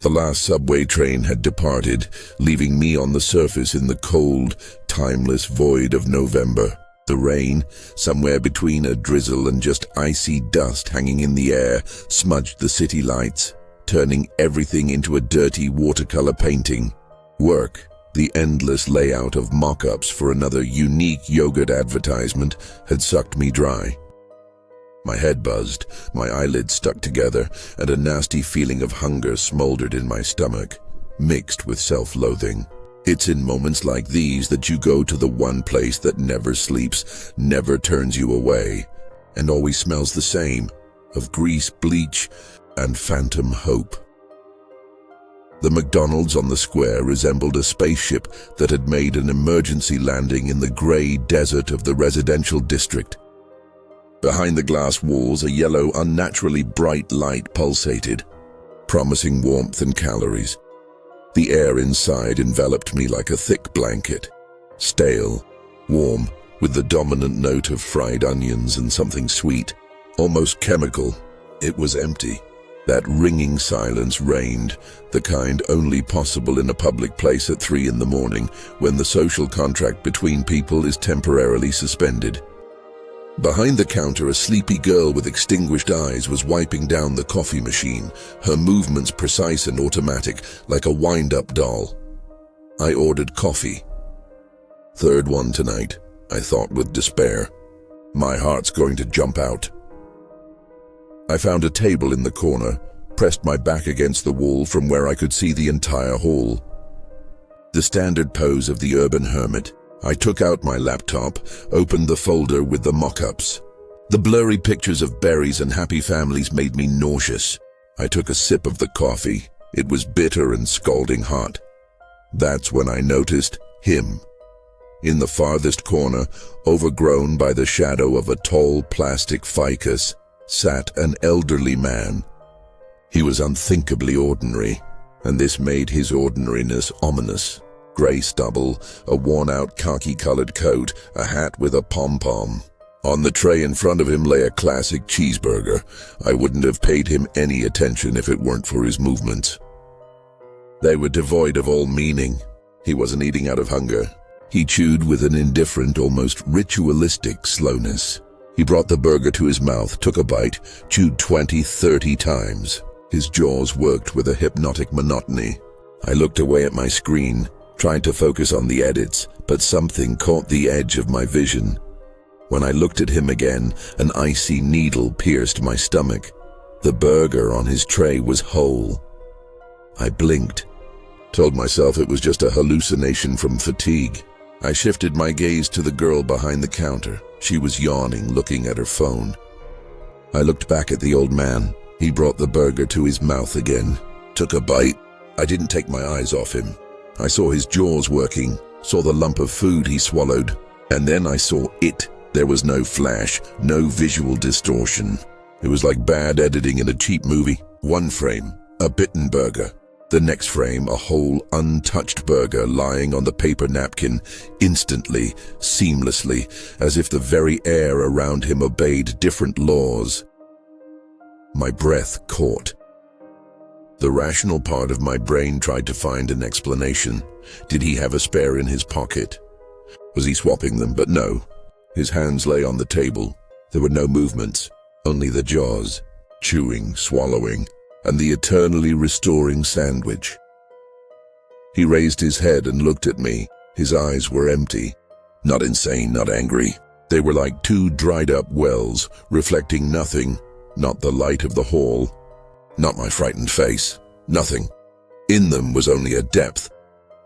The last subway train had departed, leaving me on the surface in the cold, timeless void of November. The rain, somewhere between a drizzle and just icy dust hanging in the air, smudged the city lights, turning everything into a dirty watercolor painting. Work, the endless layout of mock-ups for another unique yogurt advertisement, had sucked me dry. My head buzzed, my eyelids stuck together, and a nasty feeling of hunger smoldered in my stomach, mixed with self-loathing. It's in moments like these that you go to the one place that never sleeps, never turns you away, and always smells the same, of grease, bleach, and phantom hope. The McDonald's on the square resembled a spaceship that had made an emergency landing in the gray desert of the residential district. Behind the glass walls, a yellow, unnaturally bright light pulsated, promising warmth and calories. The air inside enveloped me like a thick blanket, stale, warm, with the dominant note of fried onions and something sweet, almost chemical. It was empty. That ringing silence reigned, the kind only possible in a public place at 3 in the morning, when the social contract between people is temporarily suspended. Behind the counter, a sleepy girl with extinguished eyes was wiping down the coffee machine, her movements precise and automatic, like a wind-up doll. I ordered coffee. Third one tonight, I thought with despair. My heart's going to jump out. I found a table in the corner, pressed my back against the wall from where I could see the entire hall. The standard pose of the urban hermit. I took out my laptop, opened the folder with the mock-ups. The blurry pictures of berries and happy families made me nauseous. I took a sip of the coffee. It was bitter and scalding hot. That's when I noticed him. In the farthest corner, overgrown by the shadow of a tall plastic ficus, sat an elderly man. He was unthinkably ordinary, and this made his ordinariness ominous. Gray stubble, a worn-out khaki-colored coat, a hat with a pom-pom. On the tray in front of him lay a classic cheeseburger. I wouldn't have paid him any attention if it weren't for his movements. They were devoid of all meaning. He wasn't eating out of hunger. He chewed with an indifferent, almost ritualistic slowness. He brought the burger to his mouth, took a bite, chewed 20, 30 times. His jaws worked with a hypnotic monotony. I looked away at my screen, tried to focus on the edits, but something caught the edge of my vision. When I looked at him again, an icy needle pierced my stomach. The burger on his tray was whole. I blinked, told myself it was just a hallucination from fatigue. I shifted my gaze to the girl behind the counter. She was yawning, looking at her phone. I looked back at the old man. He brought the burger to his mouth again, took a bite. I didn't take my eyes off him. I saw his jaws working, saw the lump of food he swallowed, and then I saw it. There was no flash, no visual distortion. It was like bad editing in a cheap movie. One frame, a bitten burger. The next frame, a whole, untouched burger lying on the paper napkin, instantly, seamlessly, as if the very air around him obeyed different laws. My breath caught. The rational part of my brain tried to find an explanation. Did he have a spare in his pocket? Was he swapping them? But no. His hands lay on the table. There were no movements, only the jaws, chewing, swallowing, and the eternally restoring sandwich. He raised his head and looked at me. His eyes were empty. Not insane, not angry. They were like two dried-up wells, reflecting nothing, not the light of the hall. Not my frightened face. Nothing. In them was only a depth,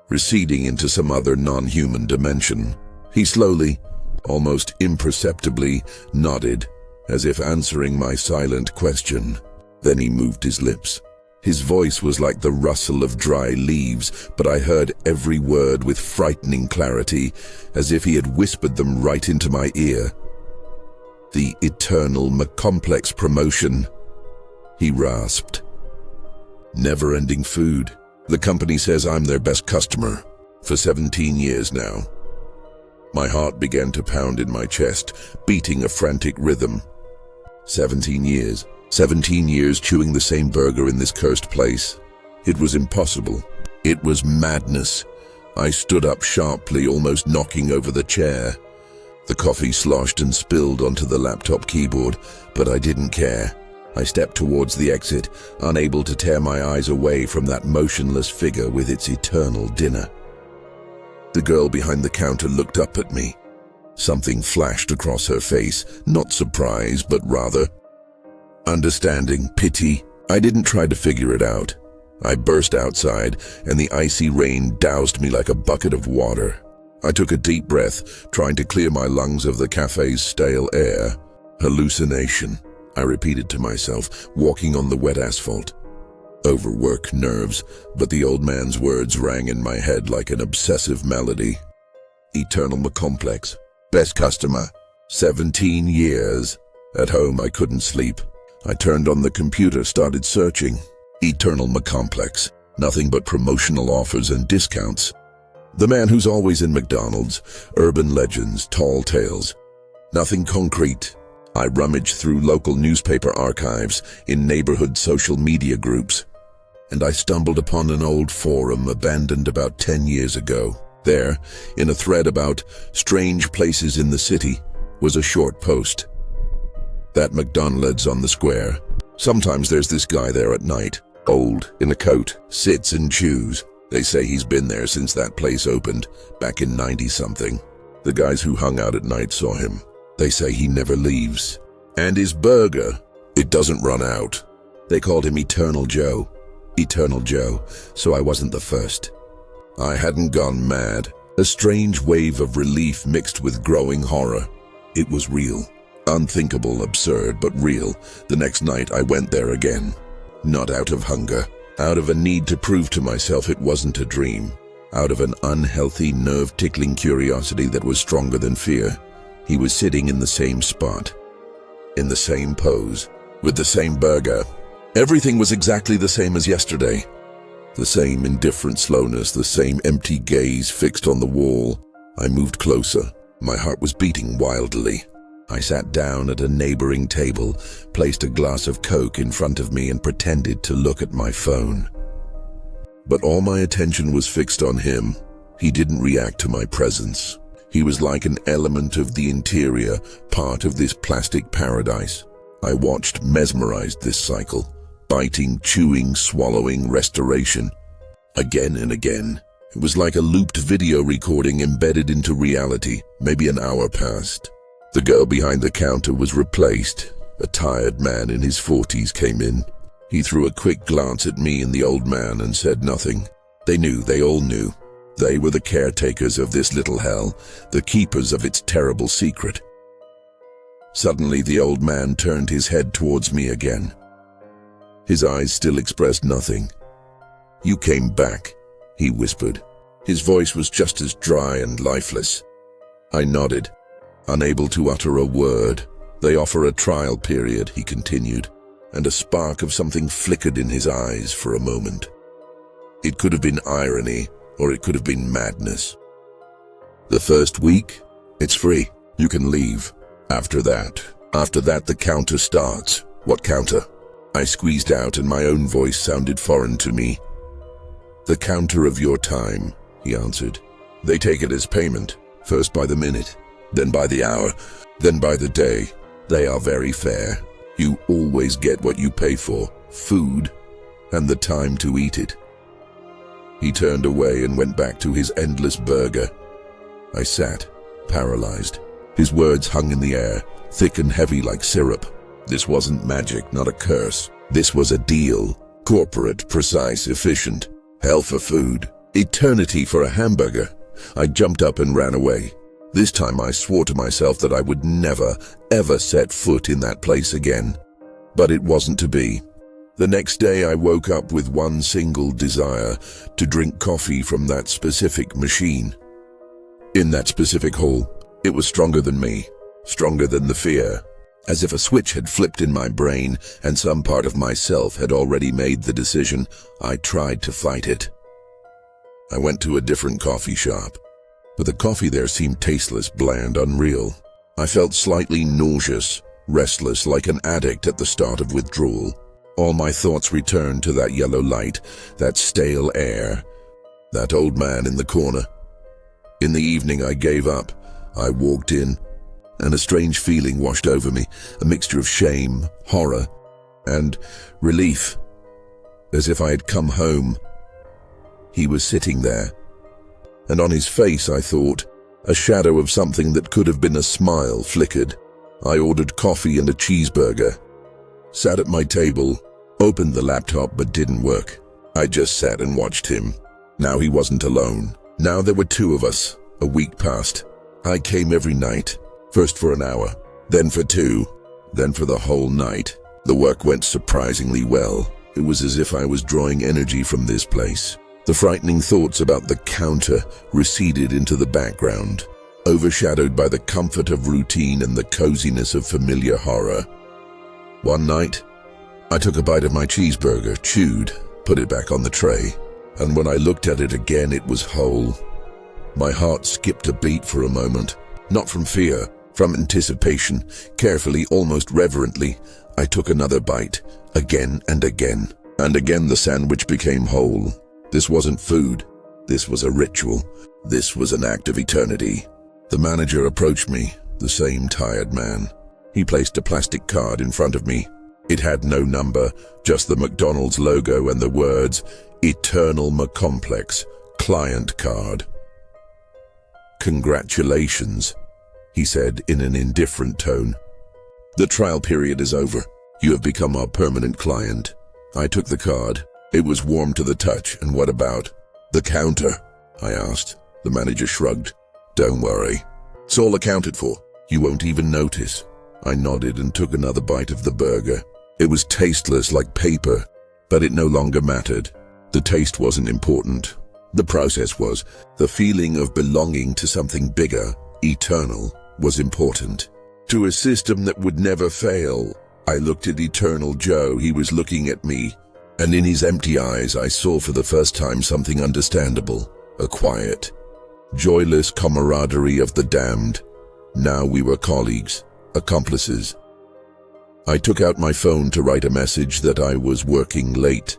receding into some other non-human dimension. He slowly, almost imperceptibly, nodded, as if answering my silent question. Then he moved his lips. His voice was like the rustle of dry leaves, but I heard every word with frightening clarity, as if he had whispered them right into my ear. The eternal McComplex promotion. He rasped. Never-ending food. The company says I'm their best customer. For 17 years now. My heart began to pound in my chest, beating a frantic rhythm. 17 years. 17 years chewing the same burger in this cursed place. It was impossible. It was madness. I stood up sharply, almost knocking over the chair. The coffee sloshed and spilled onto the laptop keyboard, but I didn't care. I stepped towards the exit, unable to tear my eyes away from that motionless figure with its eternal dinner. The girl behind the counter looked up at me. Something flashed across her face, not surprise, but rather understanding, pity. I didn't try to figure it out. I burst outside, and the icy rain doused me like a bucket of water. I took a deep breath, trying to clear my lungs of the cafe's stale air. Hallucination, I repeated to myself, walking on the wet asphalt. Overwork, nerves, but the old man's words rang in my head like an obsessive melody. Eternal McComplex. Best customer. 17 years. At home, I couldn't sleep. I turned on the computer, started searching. Eternal McComplex. Nothing but promotional offers and discounts. The man who's always in McDonald's. Urban legends, tall tales. Nothing concrete. I rummaged through local newspaper archives, in neighborhood social media groups, and I stumbled upon an old forum abandoned about 10 years ago. There, in a thread about strange places in the city, was a short post. That McDonald's on the square. Sometimes there's this guy there at night, old, in a coat, sits and chews. They say he's been there since that place opened, back in 90-something. The guys who hung out at night saw him. They say he never leaves. And his burger, it doesn't run out. They called him Eternal Joe. Eternal Joe, so I wasn't the first. I hadn't gone mad. A strange wave of relief mixed with growing horror. It was real. Unthinkable, absurd, but real. The next night I went there again. Not out of hunger. Out of a need to prove to myself it wasn't a dream. Out of an unhealthy, nerve-tickling curiosity that was stronger than fear. He was sitting in the same spot, in the same pose, with the same burger. Everything was exactly the same as yesterday. The same indifferent slowness, the same empty gaze fixed on the wall. I moved closer. My heart was beating wildly. I sat down at a neighboring table, placed a glass of Coke in front of me and pretended to look at my phone. But all my attention was fixed on him. He didn't react to my presence. He was like an element of the interior, part of this plastic paradise. I watched, mesmerized, this cycle. Biting, chewing, swallowing, restoration. Again and again. It was like a looped video recording embedded into reality. Maybe an hour passed. The girl behind the counter was replaced. A tired man in his 40s came in. He threw a quick glance at me and the old man and said nothing. They knew, they all knew. They were the caretakers of this little hell, the keepers of its terrible secret. Suddenly, the old man turned his head towards me again. His eyes still expressed nothing. "You came back," he whispered. His voice was just as dry and lifeless. I nodded, unable to utter a word. "They offer a trial period," he continued, and a spark of something flickered in his eyes for a moment. It could have been irony, or it could have been madness. "The first week, it's free. You can leave. After that, the counter starts." "What counter?" I squeezed out, and my own voice sounded foreign to me. "The counter of your time," he answered. "They take it as payment, first by the minute, then by the hour, then by the day. They are very fair. You always get what you pay for, food, and the time to eat it." He turned away and went back to his endless burger. I sat, paralyzed. His words hung in the air, thick and heavy like syrup. This wasn't magic, not a curse. This was a deal. Corporate, precise, efficient. Hell for food. Eternity for a hamburger. I jumped up and ran away. This time I swore to myself that I would never, ever set foot in that place again. But it wasn't to be. The next day I woke up with one single desire, to drink coffee from that specific machine. In that specific hall, it was stronger than me, stronger than the fear. As if a switch had flipped in my brain and some part of myself had already made the decision, I tried to fight it. I went to a different coffee shop, but the coffee there seemed tasteless, bland, unreal. I felt slightly nauseous, restless, like an addict at the start of withdrawal. All my thoughts returned to that yellow light, that stale air, that old man in the corner. In the evening, I gave up. I walked in, and a strange feeling washed over me, a mixture of shame, horror, and relief, as if I had come home. He was sitting there, and on his face, I thought, a shadow of something that could have been a smile flickered. I ordered coffee and a cheeseburger, sat at my table, opened the laptop but didn't work. I just sat and watched him. Now he wasn't alone. Now there were two of us. A week passed. I came every night, first for an hour, then for 2, then for the whole night. The work went surprisingly well. It was as if I was drawing energy from this place. The frightening thoughts about the counter receded into the background, overshadowed by the comfort of routine and the coziness of familiar horror. One night, I took a bite of my cheeseburger, chewed, put it back on the tray, and when I looked at it again, it was whole. My heart skipped a beat for a moment, not from fear, from anticipation. Carefully, almost reverently, I took another bite, again and again. And again the sandwich became whole. This wasn't food. This was a ritual. This was an act of eternity. The manager approached me, the same tired man. He placed a plastic card in front of me. It had no number, just the McDonald's logo and the words, Eternal McComplex, client card. "Congratulations," he said in an indifferent tone. "The trial period is over. You have become our permanent client." I took the card. It was warm to the touch. "And what about the counter?" I asked. The manager shrugged. "Don't worry. It's all accounted for. You won't even notice." I nodded and took another bite of the burger. It was tasteless like paper, but it no longer mattered. The taste wasn't important. The process was. The feeling of belonging to something bigger, eternal, was important. To a system that would never fail. I looked at Eternal Joe. He was looking at me, and in his empty eyes I saw for the first time something understandable. A quiet, joyless camaraderie of the damned. Now we were colleagues, accomplices. I took out my phone to write a message that I was working late,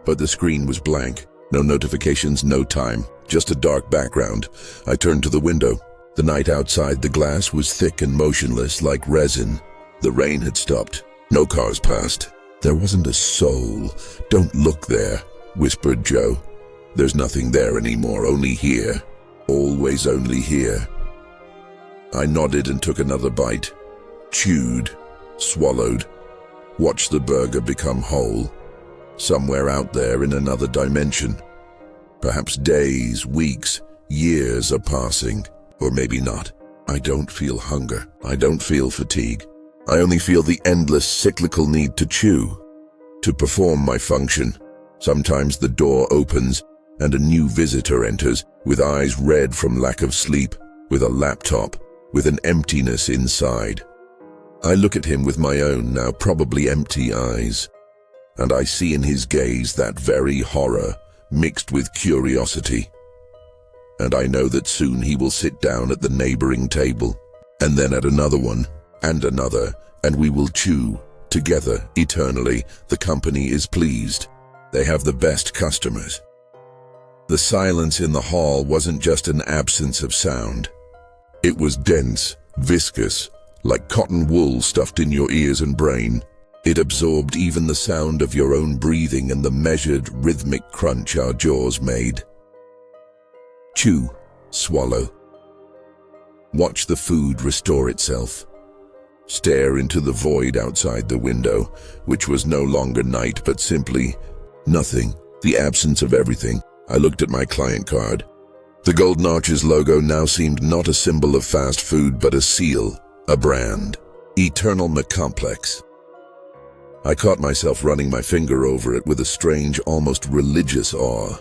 but the screen was blank. No notifications, no time, just a dark background. I turned to the window. The night outside, the glass was thick and motionless like resin. The rain had stopped. No cars passed. There wasn't a soul. "Don't look there," whispered Joe. "There's nothing there anymore, only here. Always only here." I nodded and took another bite. Chewed, swallowed, watched the burger become whole. Somewhere out there in another dimension. Perhaps days, weeks, years are passing, or maybe not. I don't feel hunger. I don't feel fatigue. I only feel the endless cyclical need to chew, to perform my function. Sometimes the door opens and a new visitor enters, with eyes red from lack of sleep, with a laptop, with an emptiness inside. I look at him with my own, now probably empty eyes, and I see in his gaze that very horror mixed with curiosity. And I know that soon he will sit down at the neighboring table, and then at another one, and another, and we will chew together eternally. The company is pleased. They have the best customers. The silence in the hall wasn't just an absence of sound. It was dense, viscous, like cotton wool stuffed in your ears and brain. It absorbed even the sound of your own breathing and the measured, rhythmic crunch our jaws made. Chew, swallow. Watch the food restore itself. Stare into the void outside the window, which was no longer night but simply nothing, the absence of everything. I looked at my client card. The Golden Arches logo now seemed not a symbol of fast food but a seal, a brand. Eternal McComplex. I caught myself running my finger over it with a strange, almost religious awe.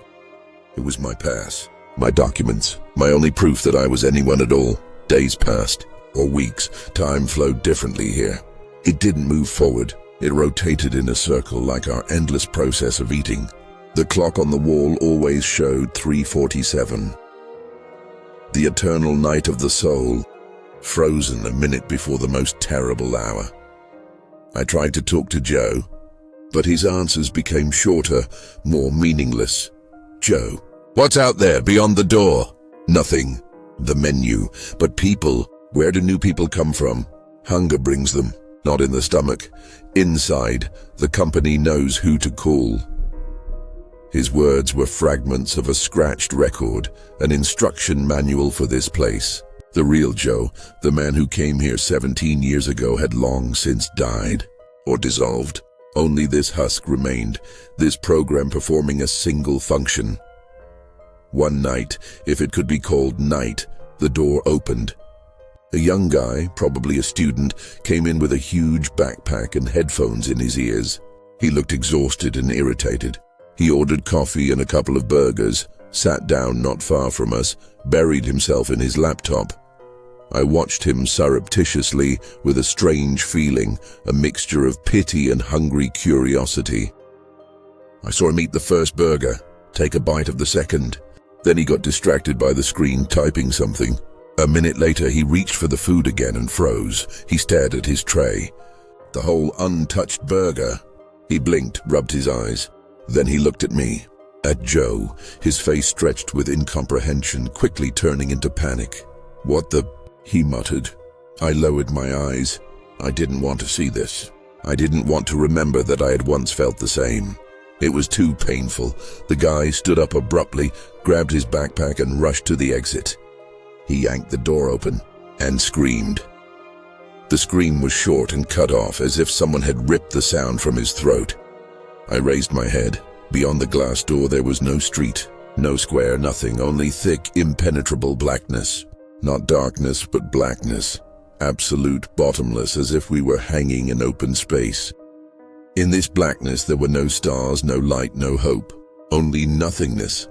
It was my pass, my documents, my only proof that I was anyone at all. Days passed, or weeks. Time flowed differently here. It didn't move forward. It rotated in a circle like our endless process of eating. The clock on the wall always showed 3:47. The eternal night of the soul, frozen a minute before the most terrible hour. I tried to talk to Joe, but his answers became shorter, more meaningless. Joe, what's out there beyond the door? Nothing. The menu. But people, where do new people come from? Hunger brings them, not in the stomach. Inside, the company knows who to call. His words were fragments of a scratched record, an instruction manual for this place. The real Joe, the man who came here 17 years ago, had long since died, or dissolved. Only this husk remained, this program performing a single function. One night, if it could be called night, the door opened. A young guy, probably a student, came in with a huge backpack and headphones in his ears. He looked exhausted and irritated. He ordered coffee and a couple of burgers, sat down not far from us, buried himself in his laptop. I watched him surreptitiously with a strange feeling, a mixture of pity and hungry curiosity. I saw him eat the first burger, take a bite of the second. Then he got distracted by the screen typing something. A minute later, he reached for the food again and froze. He stared at his tray. The whole untouched burger. He blinked, rubbed his eyes. Then he looked at me, at Joe, his face stretched with incomprehension, quickly turning into panic. What the... he muttered. I lowered my eyes. I didn't want to see this. I didn't want to remember that I had once felt the same. It was too painful. The guy stood up abruptly, grabbed his backpack and rushed to the exit. He yanked the door open and screamed. The scream was short and cut off, as if someone had ripped the sound from his throat. I raised my head. Beyond the glass door there was no street, no square, nothing, only thick, impenetrable blackness. Not darkness, but blackness. Absolute, bottomless, as if we were hanging in open space. In this blackness there were no stars, no light, no hope. Only nothingness.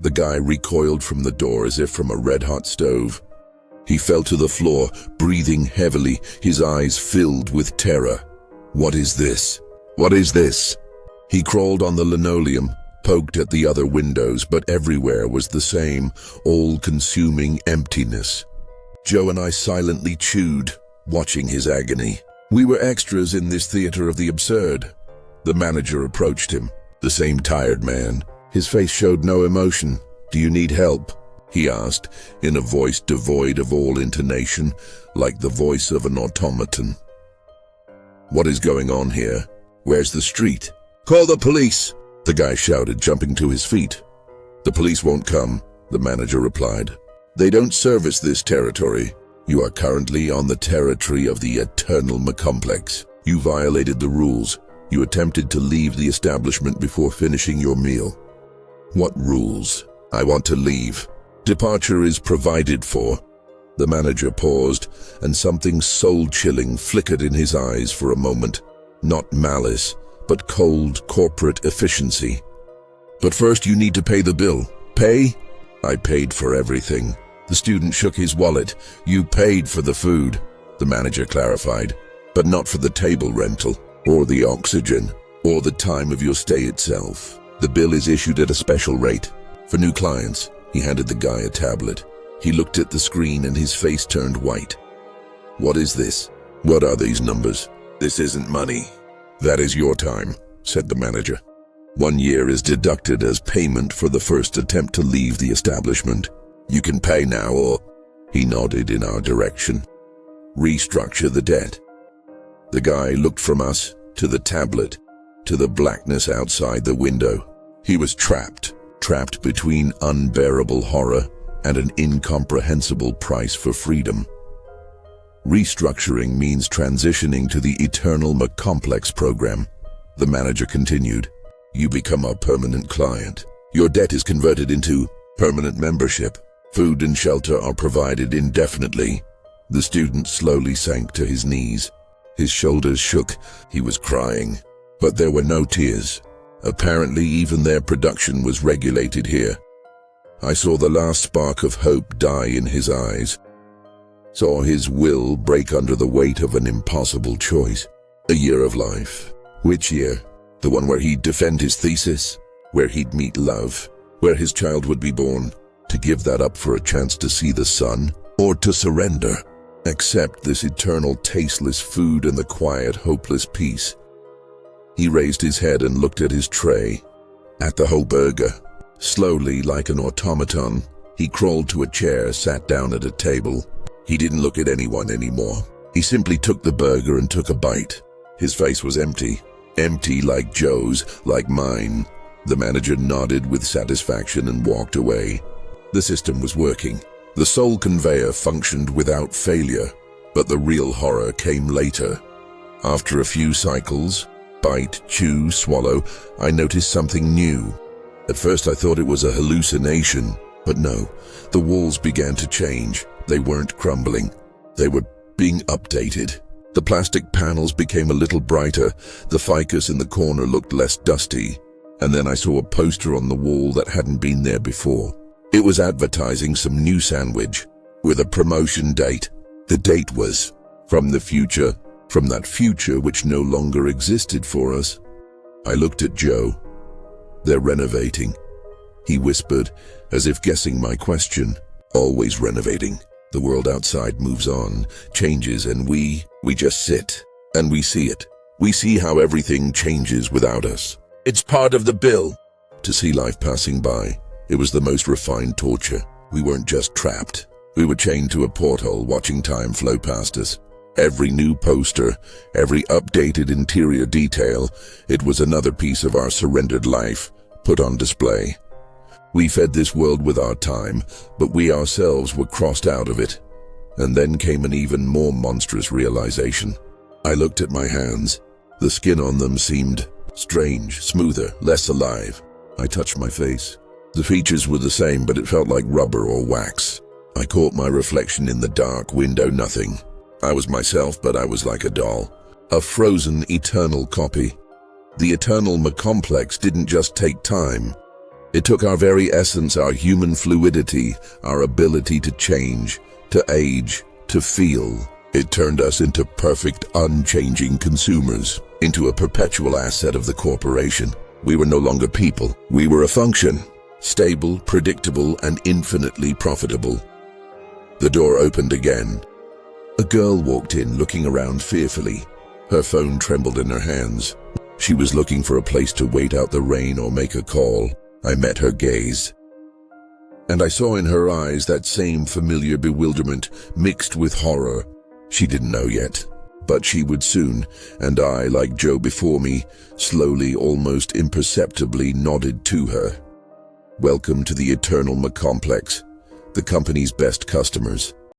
The guy recoiled from the door as if from a red-hot stove. He fell to the floor, breathing heavily, his eyes filled with terror. What is this? What is this? He crawled on the linoleum, poked at the other windows, but everywhere was the same, all-consuming emptiness. Joe and I silently chewed, watching his agony. We were extras in this theater of the absurd. The manager approached him, the same tired man. His face showed no emotion. Do you need help? He asked, in a voice devoid of all intonation, like the voice of an automaton. What is going on here? Where's the street? Call the police, the guy shouted, jumping to his feet. The police won't come, the manager replied. They don't service this territory. You are currently on the territory of the eternal McComplex. You violated the rules. You attempted to leave the establishment before finishing your meal. What rules? I want to leave. Departure is provided for. The manager paused, and something soul-chilling flickered in his eyes for a moment. Not malice, but cold corporate efficiency. But first you need to pay the bill. Pay? I paid for everything. The student shook his wallet. You paid for the food, the manager clarified, but not for the table rental, or the oxygen, or the time of your stay itself. The bill is issued at a special rate. For new clients, he handed the guy a tablet. He looked at the screen and his face turned white. What is this? What are these numbers? This isn't money. That is your time, said the manager. 1 year is deducted as payment for the first attempt to leave the establishment. You can pay now or... He nodded in our direction. Restructure the debt. The guy looked from us to the tablet, to the blackness outside the window. He was trapped between unbearable horror and an incomprehensible price for freedom. Restructuring means transitioning to the eternal McComplex program. The manager continued. You become our permanent client. Your debt is converted into permanent membership. Food and shelter are provided indefinitely. The student slowly sank to his knees. His shoulders shook. He was crying, but there were no tears. Apparently, even their production was regulated here. I saw the last spark of hope die in his eyes. Saw his will break under the weight of an impossible choice. A year of life. Which year? The one where he'd defend his thesis? Where he'd meet love? Where his child would be born? To give that up for a chance to see the sun? Or to surrender? Accept this eternal tasteless food and the quiet, hopeless peace? He raised his head and looked at his tray, at the whole burger. Slowly, like an automaton, he crawled to a chair, sat down at a table. He didn't look at anyone anymore. He simply took the burger and took a bite. His face was empty. Empty like Joe's, like mine. The manager nodded with satisfaction and walked away. The system was working. The soul conveyor functioned without failure. But the real horror came later. After a few cycles, bite, chew, swallow, I noticed something new. At first I thought it was a hallucination, but no, the walls began to change. They weren't crumbling. They were being updated. The plastic panels became a little brighter. The ficus in the corner looked less dusty. And then I saw a poster on the wall that hadn't been there before. It was advertising some new sandwich with a promotion date. The date was from the future, from that future which no longer existed for us. I looked at Joe. They're renovating, he whispered, as if guessing my question. Always renovating. The world outside moves on, changes, and we just sit, and we see it. We see how everything changes without us. It's part of the bill. To see life passing by, it was the most refined torture. We weren't just trapped. We were chained to a porthole, watching time flow past us. Every new poster, every updated interior detail, it was another piece of our surrendered life, put on display. We fed this world with our time, but we ourselves were crossed out of it. And then came an even more monstrous realization. I looked at my hands. The skin on them seemed strange, smoother, less alive. I touched my face. The features were the same, but it felt like rubber or wax. I caught my reflection in the dark window. Nothing. I was myself, but I was like a doll. A frozen, eternal copy. The eternal McComplex didn't just take time. It took our very essence, our human fluidity, our ability to change, to age, to feel. It turned us into perfect, unchanging consumers, into a perpetual asset of the corporation. We were no longer people. We were a function. Stable, predictable, and infinitely profitable. The door opened again. A girl walked in, looking around fearfully. Her phone trembled in her hands. She was looking for a place to wait out the rain or make a call. I met her gaze. And I saw in her eyes that same familiar bewilderment mixed with horror. She didn't know yet, but she would soon, and I, like Joe before me, slowly, almost imperceptibly nodded to her. Welcome to the eternal McComplex, the company's best customers.